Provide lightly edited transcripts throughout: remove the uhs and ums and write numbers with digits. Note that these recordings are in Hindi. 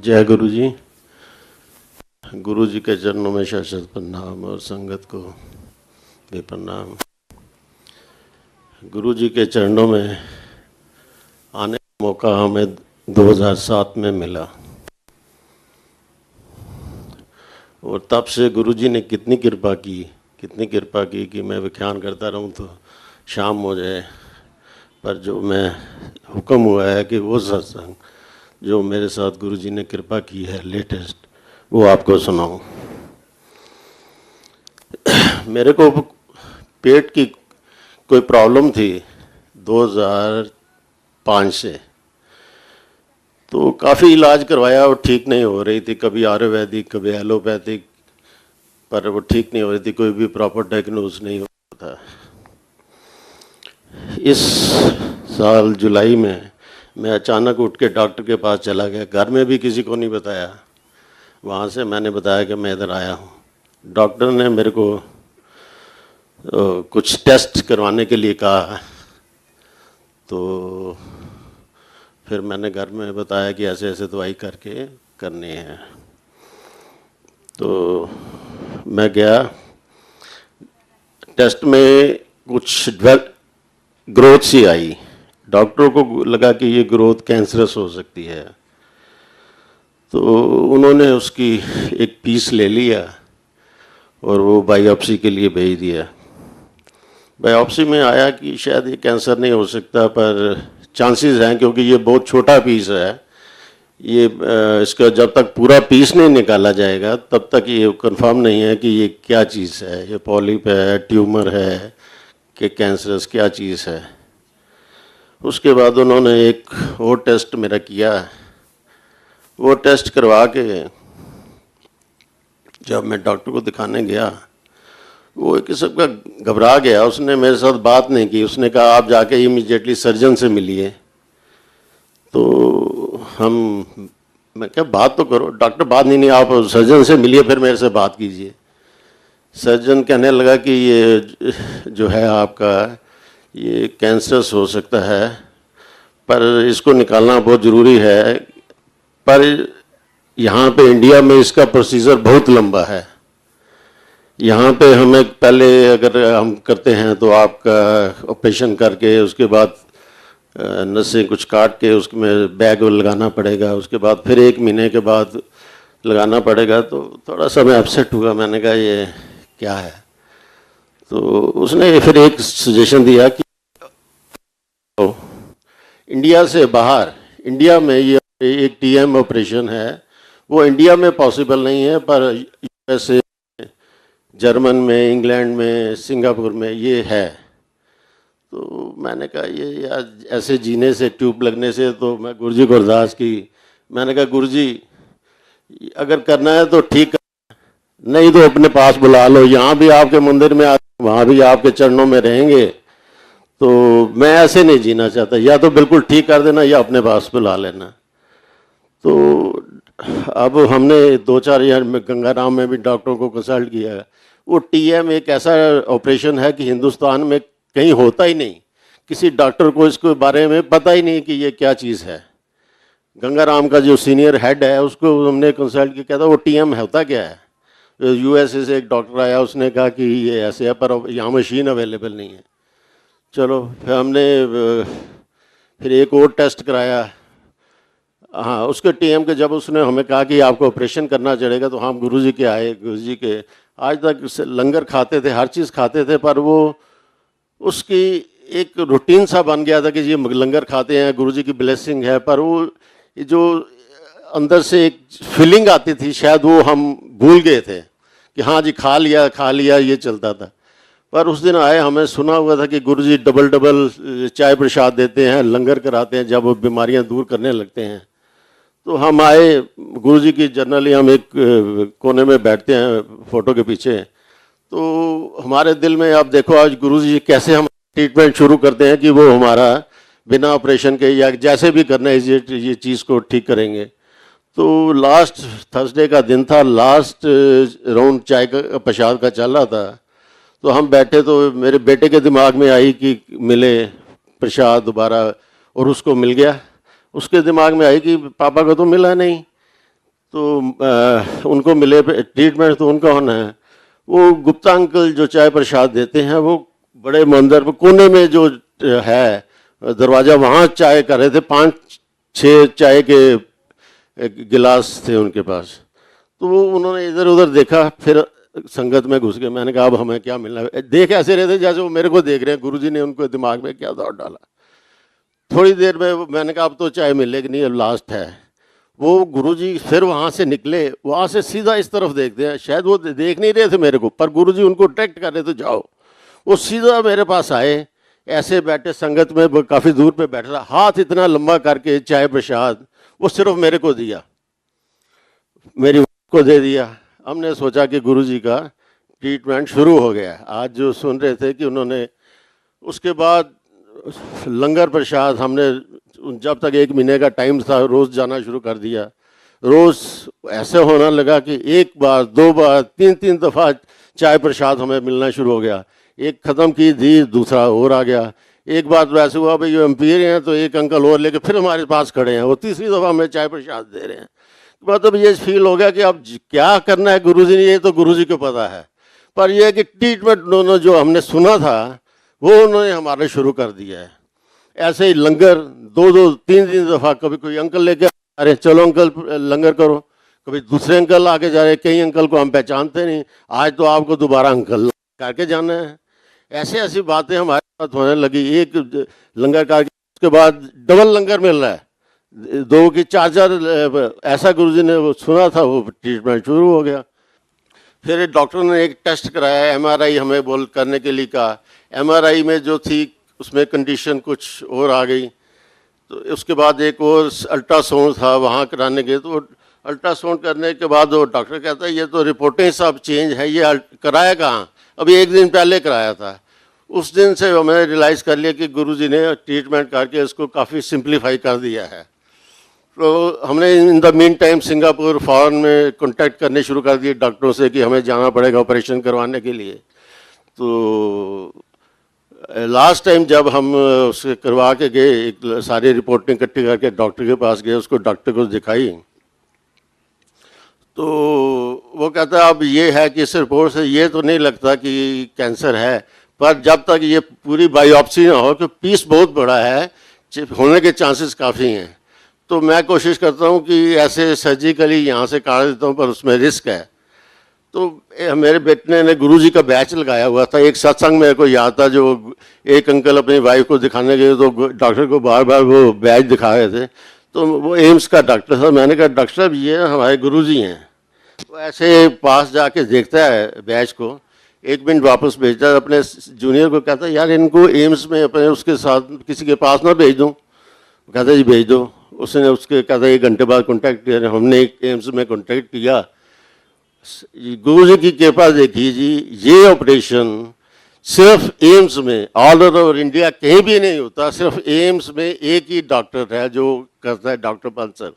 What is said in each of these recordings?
जय गुरु जी। गुरु जी के चरणों में शत प्रणाम और संगत को भी प्रणाम। गुरु जी के चरणों में आने का मौका हमें 2007 में मिला और तब से गुरु जी ने कितनी कृपा की कि मैं व्याख्यान करता रहूं तो शाम हो जाए। पर जो मैं हुक्म हुआ है कि वो सत्संग जो मेरे साथ गुरु जी ने कृपा की है लेटेस्ट, वो आपको सुनाऊं। मेरे को पेट की कोई प्रॉब्लम थी 2005 से, तो काफ़ी इलाज करवाया और ठीक नहीं हो रही थी। कभी आयुर्वेदिक कभी एलोपैथिक, पर वो ठीक नहीं हो रही थी। कोई भी प्रॉपर डायग्नोज नहीं होता था। इस साल जुलाई में मैं अचानक उठ के डॉक्टर के पास चला गया। घर में भी किसी को नहीं बताया। वहाँ से मैंने बताया कि मैं इधर आया हूँ। डॉक्टर ने मेरे को कुछ टेस्ट करवाने के लिए कहा, तो फिर मैंने घर में बताया कि ऐसे ऐसे दवाई करके करनी है। तो मैं गया, टेस्ट में कुछ ग्रोथ सी आई। डॉक्टरों को लगा कि ये ग्रोथ कैंसरस हो सकती है, तो उन्होंने उसकी एक पीस ले लिया और वो बायोप्सी के लिए भेज दिया। बायोप्सी में आया कि शायद ये कैंसर नहीं हो सकता, पर चांसेस हैं, क्योंकि ये बहुत छोटा पीस है। ये इसका जब तक पूरा पीस नहीं निकाला जाएगा तब तक ये कंफर्म नहीं है कि ये क्या चीज़ है, ये पॉलिप है, ट्यूमर है कि कैंसरस क्या चीज़ है। उसके बाद उन्होंने एक और टेस्ट मेरा किया। वो टेस्ट करवा के जब मैं डॉक्टर को दिखाने गया, वो एक किस्म का घबरा गया। उसने मेरे साथ बात नहीं की। उसने कहा आप जाके इमीडिएटली सर्जन से मिलिए। तो मैं क्या बात तो करो। डॉक्टर बात नहीं, आप सर्जन से मिलिए फिर मेरे से बात कीजिए। सर्जन कहने लगा कि ये जो है आपका ये कैंसरस हो सकता है, पर इसको निकालना बहुत ज़रूरी है। पर यहाँ पे इंडिया में इसका प्रोसीजर बहुत लंबा है। यहाँ पे हमें पहले अगर हम करते हैं तो आपका ऑपरेशन करके उसके बाद नसें कुछ काट के उसमें बैग लगाना पड़ेगा। उसके बाद फिर 1 महीने के बाद लगाना पड़ेगा। तो थोड़ा सा मैं अपसेट हुआ। मैंने कहा ये क्या है। तो उसने फिर एक सजेशन दिया कि इंडिया से बाहर, इंडिया में ये एक टीएम ऑपरेशन है, वो इंडिया में पॉसिबल नहीं है, पर यूएसए, जर्मन में, इंग्लैंड में, सिंगापुर में ये है। तो मैंने कहा ये यार ऐसे जीने से, ट्यूब लगने से, तो मैं गुरुजी को अरदास की। मैंने कहा गुरुजी अगर करना है तो ठीक, नहीं तो अपने पास बुला लो। यहाँ भी आपके मंदिर में, वहाँ भी आपके चरणों में रहेंगे। तो मैं ऐसे नहीं जीना चाहता। या तो बिल्कुल ठीक कर देना या अपने पास बुला लेना। तो अब हमने 2-4 यार में गंगाराम में भी डॉक्टरों को कंसल्ट किया है। वो टीएम एक ऐसा ऑपरेशन है कि हिंदुस्तान में कहीं होता ही नहीं। किसी डॉक्टर को इसके बारे में पता ही नहीं कि ये क्या चीज़ है। गंगाराम का जो सीनियर हेड है उसको हमने कंसल्ट किया, कहता वो टीएम होता क्या है। यूएसए से एक डॉक्टर आया, उसने कहा कि ये ऐसे है, पर यहाँ मशीन अवेलेबल नहीं है। चलो फिर हमने फिर एक और टेस्ट कराया। हाँ, उसके टीएम के जब उसने हमें कहा कि आपको ऑपरेशन करना चलेगा, तो हम गुरुजी के आए। गुरुजी के आज तक लंगर खाते थे, हर चीज़ खाते थे, पर वो उसकी एक रूटीन सा बन गया था कि ये लंगर खाते हैं, गुरुजी की ब्लेसिंग है। पर वो जो अंदर से एक फीलिंग आती थी, शायद वो हम भूल गए थे कि हाँ जी खा लिया ये चलता था। पर उस दिन आए, हमें सुना हुआ था कि गुरुजी डबल चाय प्रसाद देते हैं, लंगर कराते हैं जब वो बीमारियां दूर करने लगते हैं। तो हम आए। गुरुजी की जनरली हम एक कोने में बैठते हैं फ़ोटो के पीछे। तो हमारे दिल में आप देखो आज गुरुजी कैसे हम ट्रीटमेंट शुरू करते हैं कि वो हमारा बिना ऑपरेशन के या जैसे भी करना है ये चीज़ को ठीक करेंगे। तो लास्ट थर्सडे का दिन था, लास्ट राउंड चाय का प्रसाद का चल रहा था। तो हम बैठे, तो मेरे बेटे के दिमाग में आई कि मिले प्रसाद दोबारा, और उसको मिल गया। उसके दिमाग में आई कि पापा को तो मिला नहीं। तो उनको मिले ट्रीटमेंट तो उनका होना है। वो गुप्ता अंकल जो चाय प्रसाद देते हैं, वो बड़े मंदिर में कोने में जो है दरवाज़ा, वहाँ चाय कर रहे थे। 5-6 चाय के गिलास थे उनके पास। तो वो उन्होंने इधर उधर देखा, फिर संगत में घुस गए। मैंने कहा अब हमें क्या मिलना है। देख ऐसे रहे थे जैसे वो मेरे को देख रहे हैं। गुरुजी ने उनको दिमाग में क्या दौड़ डाला। थोड़ी देर में मैंने कहा अब तो चाय मिलेगी नहीं, अब लास्ट है। वो गुरुजी फिर वहाँ से निकले, वहाँ से सीधा इस तरफ देखते हैं। शायद वो देख नहीं रहे थे मेरे को, पर गुरुजी उनको डायरेक्ट कर रहे थे, जाओ। वो सीधा मेरे पास आए, ऐसे बैठे संगत में, काफ़ी दूर पे बैठ रहा, हाथ इतना लंबा करके चाय प्रसाद वो सिर्फ मेरे को दिया, मेरी को दे दिया। हमने सोचा कि गुरुजी का ट्रीटमेंट शुरू हो गया। आज जो सुन रहे थे कि उन्होंने, उसके बाद लंगर प्रसाद हमने जब तक 1 महीने का टाइम था रोज़ जाना शुरू कर दिया। रोज़ ऐसे होना लगा कि 1 बार 2 बार 3-3 दफ़ा चाय प्रसाद हमें मिलना शुरू हो गया। एक ख़त्म की थी, दूसरा और आ गया। एक बार तो ऐसे हुआ भाई ये एम्पीयर हैं, तो एक अंकल और लेके फिर हमारे पास खड़े हैं, वो तीसरी दफ़ा हमें चाय प्रसाद दे रहे हैं। मतलब ये फील हो गया कि अब क्या करना है गुरुजी ने, ये तो गुरुजी को पता है। पर यह है कि ट्रीटमेंट उन्होंने जो हमने सुना था वो उन्होंने हमारे शुरू कर दिया है। ऐसे ही लंगर 2-2 3-3 दफ़ा, कभी कोई अंकल लेके आ रहे, चलो अंकल लंगर करो, कभी दूसरे अंकल आके जा रहे। कई अंकल को हम पहचानते नहीं, आज तो आपको दोबारा अंकल करके जाना है। ऐसे ऐसी बातें हमारे साथ होने लगी। एक लंगर करके उसके बाद डबल लंगर मिल रहा है, 2 की 4-4, ऐसा गुरुजी ने वो सुना था, वो ट्रीटमेंट शुरू हो गया। फिर डॉक्टर ने एक टेस्ट कराया, एमआरआई हमें बोल करने के लिए कहा। एमआरआई में जो थी उसमें कंडीशन कुछ और आ गई, तो उसके बाद एक और अल्ट्रासाउंड था, वहाँ कराने गए। तो अल्ट्रासाउंड करने के बाद वो डॉक्टर कहता है ये तो रिपोर्टें सब चेंज है, ये कराया कहाँ, अभी 1 दिन पहले कराया था। उस दिन से हमें रियलाइज़ कर लिया कि गुरुजी ने ट्रीटमेंट करके इसको काफ़ी सिंप्लीफाई कर दिया है। तो हमने in the mean time Singapore foreign में कांटेक्ट करने शुरू कर दिए डॉक्टरों से कि हमें जाना पड़ेगा ऑपरेशन करवाने के लिए। तो लास्ट टाइम जब हम उसके करवा के गए, एक सारी रिपोर्टें इकट्ठी करके डॉक्टर के पास गए, उसको डॉक्टर को दिखाई, तो वो कहता है अब ये है कि इस रिपोर्ट से ये तो नहीं लगता कि कैंसर है, पर जब तक ये पूरी बायोप्सी ना हो, कि पीस बहुत बड़ा है, होने के चांसेस काफ़ी हैं। तो मैं कोशिश करता हूँ कि ऐसे सर्जिकली यहाँ से काट देता हूँ, पर उसमें रिस्क है। तो मेरे बेटे ने गुरुजी का बैच लगाया हुआ था। एक सत्संग मेरे को याद था, जो एक अंकल अपनी वाइफ को दिखाने गए, तो डॉक्टर को बार बार वो बैच दिखा रहे थे। तो वो एम्स का डॉक्टर था। मैंने कहा डॉक्टर साहब ये हमारे गुरुजी हैं। तो ऐसे पास जाके देखता है बैच को, 1 मिनट वापस भेजता है, अपने जूनियर को कहता है यार इनको एम्स में अपने उसके साथ किसी के पास ना भेज दूँ। कहता जी भेज दो। उसने उसके कहता 1 घंटे बाद कॉन्टैक्ट किया। हमने एम्स में कॉन्टैक्ट किया। गुरुजी की कृपा देखिए जी, ये ऑपरेशन सिर्फ एम्स में, ऑल ओवर इंडिया कहीं भी नहीं होता, सिर्फ एम्स में एक ही डॉक्टर है जो करता है, डॉक्टर बंसल।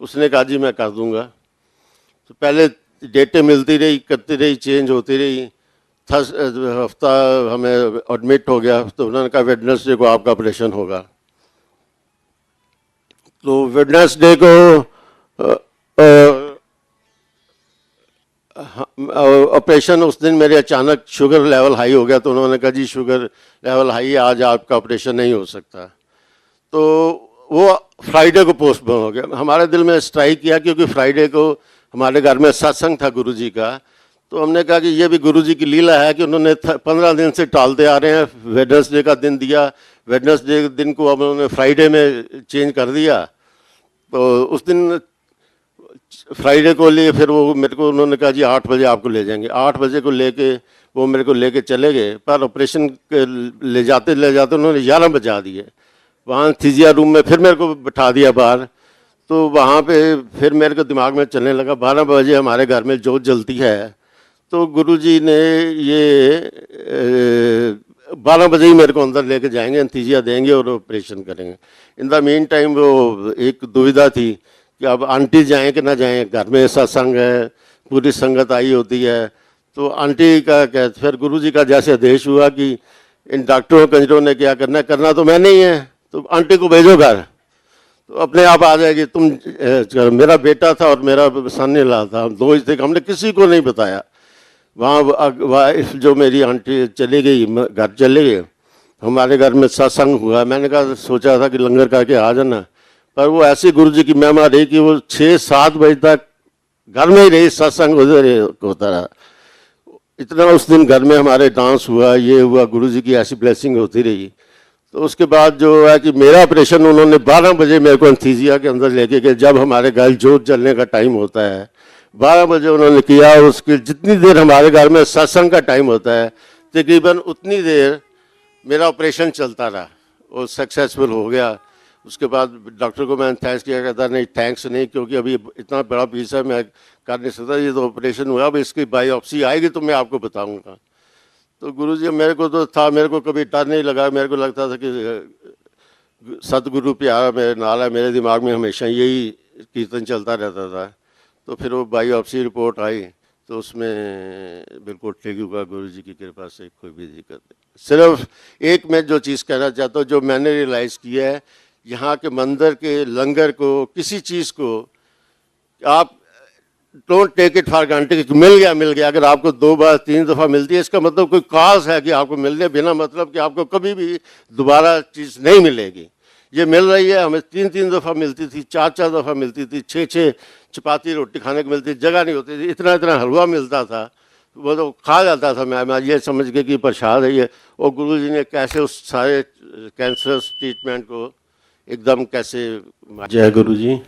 उसने कहा जी मैं कर दूंगा। तो पहले डेटें मिलती रही, करती रही, चेंज होती रही। हफ्ता हमें एडमिट हो गया, तो उन्होंने कहा वेडनेसडे को आपका ऑपरेशन होगा। तो वेडनेसडे को ऑपरेशन, उस दिन मेरे अचानक शुगर लेवल हाई हो गया। तो उन्होंने कहा जी शुगर लेवल हाई है, आज आपका ऑपरेशन नहीं हो सकता। तो वो फ्राइडे को पोस्टपोन हो गया। हमारे दिल में स्ट्राइक किया, क्योंकि फ्राइडे को हमारे घर में सत्संग था गुरुजी का। तो हमने कहा कि ये भी गुरुजी की लीला है कि उन्होंने 15 दिन से टालते आ रहे हैं। वेडनेसडे का दिन दिया, वेडनेसडे के दिन को अब उन्होंने फ्राइडे में चेंज कर दिया। तो उस दिन फ्राइडे को लिए फिर वो मेरे को उन्होंने कहा जी 8 बजे आपको ले जाएंगे। 8 बजे को लेके वो मेरे को लेके चले गए, पर ऑपरेशन ले जाते उन्होंने 11 बजा दिए। वहाँ थीजिया रूम में फिर मेरे को बिठा दिया बाहर। तो वहाँ पे फिर मेरे को दिमाग में चलने लगा 12 बजे हमारे घर में जोत जलती है, तो गुरुजी ने ये 12 बजे ही मेरे को अंदर लेके जाएंगे, अंतीजिया देंगे और ऑपरेशन करेंगे। इन द मीन टाइम वो एक दुविधा थी कि अब आंटी जाएं कि ना जाएं, घर में सत्संग है, पूरी संगत आई होती है। तो आंटी का क्या, फिर गुरुजी का जैसे आदेश हुआ कि इन डॉक्टरों कंजरों ने क्या करना है, करना तो मैंने ही है, तो आंटी को भेजो घर। तो अपने आप आ जाएगी। तुम मेरा बेटा था और मेरा सन इन लॉ था, हम दो ही थे, हमने किसी को नहीं बताया। वहाँ जो मेरी आंटी चली गई, घर चले गए, हमारे घर में सत्संग हुआ। मैंने कहा, सोचा था कि लंगर करके आ जाना, पर वो ऐसी गुरु जी की महिमा रही कि वो 6-7 बजे तक घर में ही रही, सत्संग होता रहा। इतना उस दिन घर में हमारे डांस हुआ, ये हुआ, गुरु जी की ऐसी ब्लेसिंग होती रही। तो उसके बाद जो है कि मेरा ऑपरेशन उन्होंने 12 बजे मेरे को एंथीसिया के अंदर लेके गए, जब हमारे घर जोत जलने का टाइम होता है 12 बजे उन्होंने किया। उसकी जितनी देर हमारे घर में सत्संग का टाइम होता है, तकरीबन उतनी देर मेरा ऑपरेशन चलता रहा, वो सक्सेसफुल हो गया। उसके बाद डॉक्टर को मैंने थैंक्स किया, कहता नहीं थैंक्स नहीं, क्योंकि अभी इतना बड़ा पीस है, मैं कर नहीं सकता, ये तो ऑपरेशन हुआ, अब इसकी बायोप्सी आएगी तो मैं आपको बताऊंगा। तो गुरुजी मेरे को तो था, मेरे को कभी डर नहीं लगा, मेरे को लगता था कि सतगुरु प्यारा मेरे नाल है, मेरे दिमाग में हमेशा यही कीर्तन चलता रहता था। तो फिर वो बायोप्सी रिपोर्ट आई तो उसमें बिल्कुल ठीक हुआ, गुरु जी की कृपा से कोई भी दिक्कत नहीं। सिर्फ एक मैं जो चीज़ कहना चाहता हूँ, जो मैंने रियलाइज़ किया है, यहाँ के मंदिर के लंगर को, किसी चीज़ को आप don't take it for granted, मिल गया। अगर आपको 2 बार 3 दफ़ा मिलती है, इसका मतलब कोई काज है कि आपको मिलने, बिना मतलब कि आपको कभी भी दोबारा चीज़ नहीं मिलेगी। ये मिल रही है, हमें 3-3 दफ़ा मिलती थी, 4-4 दफ़ा मिलती थी, 6-6 चपाती रोटी खाने को मिलती, जगह नहीं होती थी, इतना हलवा मिलता था, वो तो खा जाता था। मैं ये समझ के कि प्रसाद है ये। और गुरु जी ने कैसे उस सारे कैंसर ट्रीटमेंट को एकदम कैसे। जय गुरु जी।